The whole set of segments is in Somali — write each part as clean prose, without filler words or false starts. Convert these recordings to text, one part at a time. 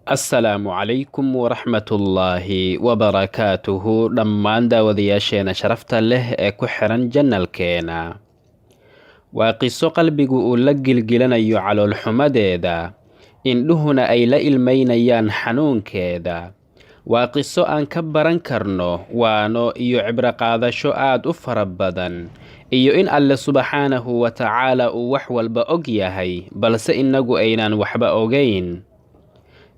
asalaamu calaykum waraxmatullaahi wabarakaatuhu dhammaan daawadayaasheena sharafta leh ee ku xiran janalkeena. waa qiso qalbigu uu la gilgilanayo caloolxumadeeda, indhuhuna ay la ilmaynayaan xanuunkeeda. waa qiso aan ka baran karno waano iyo cibraqaadasho aad u fara badan, iyo in alle subxaanahu wa tacaala uu wax walba og yahay balse innagu aynaan waxba ogayn.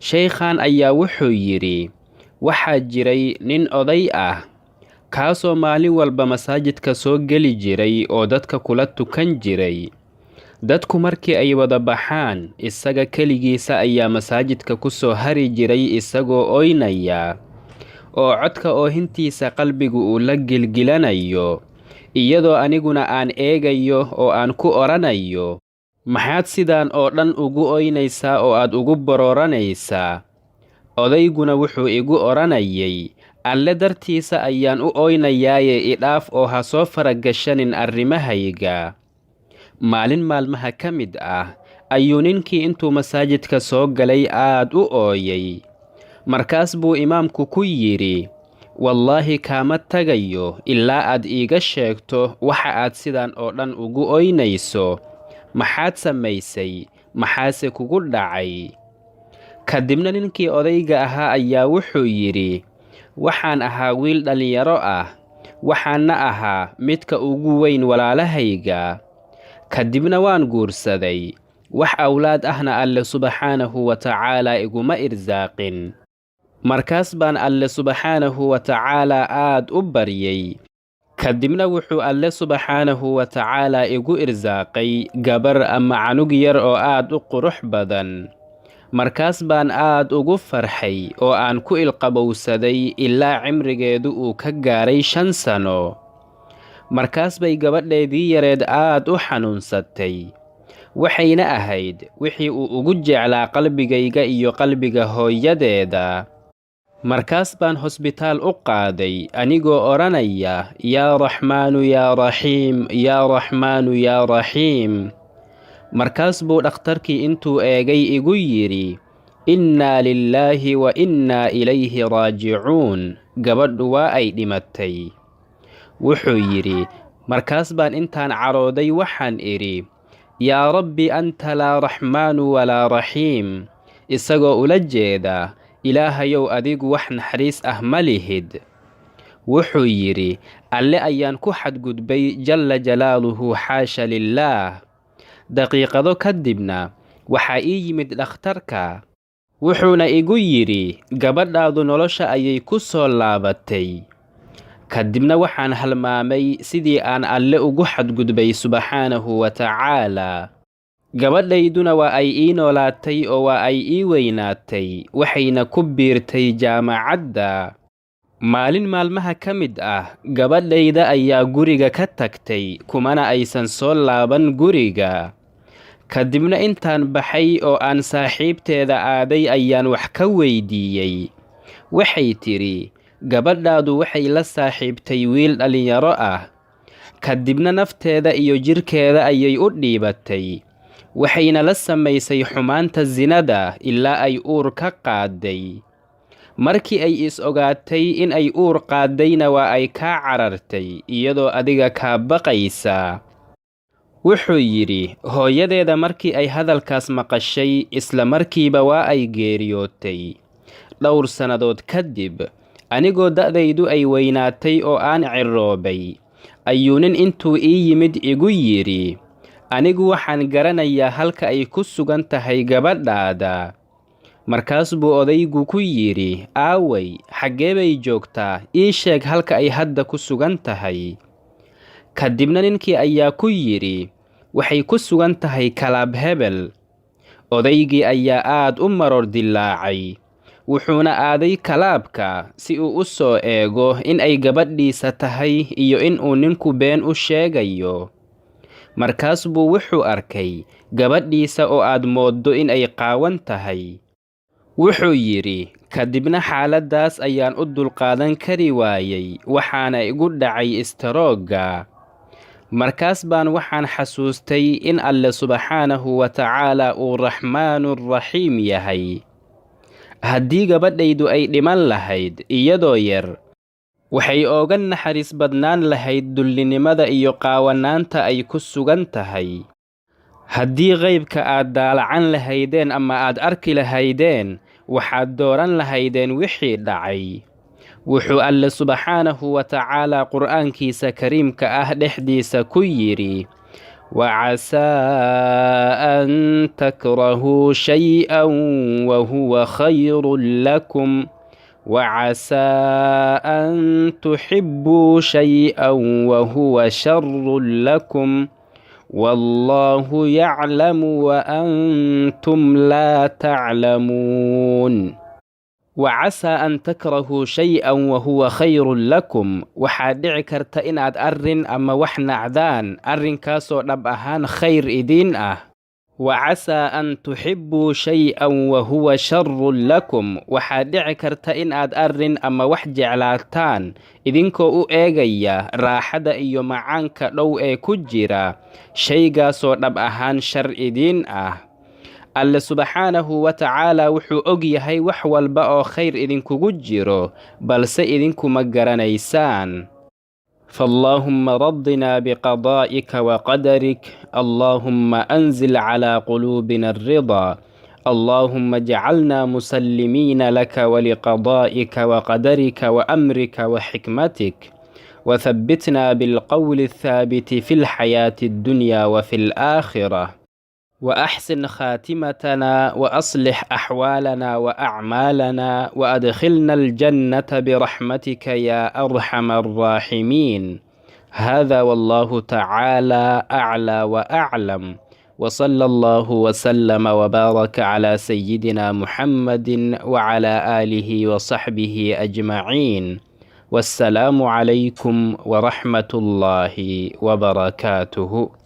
sheykhan ayaa wuxuu yidhi, waxaa jiray nin oday ah kaasoo maalin walba masaajidka soo geli jiray oo dadka kula tukan jiray. dadku markii ay wada baxaan, isaga keligiisa ayaa masaajidka ku soo hari jiray isagoo oynaya, oo codka oohintiisa qalbigu uu la gilgilanayo, iyadoo aniguna aan eegayo oo aan ku odhanayo, maxaad sidaan oo dhan ugu oynaysaa oo aad ugu barooranaysaa? odayguna wuxuu igu odhanayay, alle dartiisa ayaan u oynayaaye idhaaf oo ha soo faragashanin arrimahayga. maalin maalmaha ka mid ah ayuu ninkii intuu masaajidka soo galay aad u ooyay. markaas buu imaamku ku yidhi, wallaahi kaama tagayo ilaa aad iiga sheegto waxa aad sidaan oo dhan ugu oynayso. maxaad samaysay? maxaase kugu dhacay? kadibna ninkii odayga ahaa ayaa wuxuu yidhi, waxaan ahaa wiil dhallinyaro ah, waxaana ahaa midka ugu weyn walaalahayga. kadibna waan guursaday, wax awlaad ahna alle subxaanahu wa tacaala iguma irsaaqin. markaas baan alle subxaanahu wa tacaala aad u baryay. kadibna wuxuu alle subxaanahu wa tacaala igu irsaaqay gabar ama canug yar oo aad u qurux badan. markaas baan aad ugu farxay oo aan ku ilqabowsaday ilaa cimrigeedu uu ka gaaray 5 sano. markaas bay gabadheedii yareed aad u xanuunsatay, waxayna ahayd wixii uu ugu jeclaa qalbigayga iyo qalbiga hooyadeeda. markaas baan hosbitaal u qaaday anigoo odhanaya, yaa raxmaanu yaa raxiim, yaa raxmaanu yaa raxiim. markaas buu dhakhtarkii intuu eegay igu yidhi, innaa lilaahi wa innaa ilayhi raajicuun, gabadhu waa ay dhimatay. wuxuu yidhi, markaas baan intaan carooday waxaan idhi, yaa rabbi anta laa raxmaanu walaa raxiim, isagoo ula jeeda, ilaahayow adigu wax naxariis ah ma lihid. wuxuu yidhi, alle ayaan ku xadgudbay jalla jalaaluhu, xaasha lilaah. daqiiqado kadibna waxaa ii yimid dhakhtarka, wuxuuna igu yidhi, gabadhaadu nolosha ayay ku soo laabatay. kadibna waxaan halmaamay sidii aan alle ugu xadgudbay subxaanahu wa tacaala. gabadhayduna waa ay ii noolaatay oo waa ay ii weynaatay, waxayna ku biirtay jaamacadda. maalin maalmaha ka mid ah gabadhayda ayaa guriga ka tagtay, kumana aysan soo laaban guriga. kadibna intaan baxay oo aan saaxiibteeda aaday ayaan wax ka weydiiyey. waxay tidhi, gabadhaadu waxay la saaxiibtay wiil dhallinyaro ah, kadibna nafteeda iyo jidhkeeda ayay u dhiibatay, waxayna la samaysay xumaanta sinada ilaa ay uur ka qaadday. markii ay is-ogaatay in ay uur qaaddayna waa ay kaa carartay iyadoo adiga kaa baqaysa. wuxuu yidhi, hooyadeeda markii ay hadalkaas maqashay isla markiiba waa ay geeriyootay. dhowr sannadood kadib, anigoo da'daydu ay weynaatay oo aan ciroobay, ayuu nin intuu ii yimid igu yidhi, anigu waxaan garanayaa halka ay ku sugan tahay gabadhaada. markaas buu odaygu ku yidhi, aaway, xaggee bay joogtaa? ii sheeg halka ay hadda ku sugan tahay. kadibna ninkii ayaa ku yidhi, waxay ku sugan tahay kalaab hebel. odaygii ayaa aad u maroor dillaacay, wuxuuna aaday kalaabka si uu u soo eego in ay gabadhiisa tahay iyo in uu ninku been u sheegayo. markaas buu wuxuu arkay gabadhiisa oo aad mooddo in ay qaawan tahay. wuxuu yidhi, kadibna xaaladdaas ayaan u dulqaadan kari waayay, waxaana igu dhacay istaroogga. markaas baan waxaan xasuustay in alle subxaanahu wa tacaala uu raxmaanuraxiim yahay. haddii gabadhaydu ay dhiman lahayd iyadoo yar, waxay ooga naxariis badnaan lahayd dullinimada iyo qaawanaanta ay ku sugan tahay. haddii qaybka aad daalacan lahaydeen ama aad arki lahaydeen, waxaad dooran lahaydeen wixii dhacay. wuxuu Alle subxaanahu wa tacaala qur'aankiisa kariimka ah dhexdiisa ku yidhi: wacasaa an takrahuu shay-an wahuwa khayrun lakum wacasaa an tuxibbuu shay-an wahuwa sharrun lakum wallaahu yaclamu wa antum laa taclamuun. wacasaa an takrahuu shay-an wahuwa khayrun lakum, waxaa dhici karta inaad arrin ama wax nacdaan, arrinkaasoo dhab ahaan khayr idiin ah. wacasaa an tuxibbuu shay-an wahuwa sharrun lakum, waxaa dhici karta inaad arrin ama wax jeclaataan idinkoo u eegaya raaxada iyo macaanka dhow ee ku jira, shaygaasoo dhab ahaan shar idiin ah. Alle subxaanahu wa tacaala wuxuu og yahay wax walba oo khayr idinkugu jiro, balse idinku ma garanaysaan. فاللهم رضنا بقضائك وقدرك، اللهم أنزل على قلوبنا الرضا، اللهم اجعلنا مسلمين لك ولقضائك وقدرك وأمرك وحكمتك، وثبتنا بالقول الثابت في الحياة الدنيا وفي الآخرة، وأحسن خاتمتنا وأصلح أحوالنا وأعمالنا، وأدخلنا الجنة برحمتك يا أرحم الراحمين. هذا والله تعالى أعلى وأعلم، وصلى الله وسلم وبارك على سيدنا محمد وعلى آله وصحبه أجمعين، والسلام عليكم ورحمة الله وبركاته.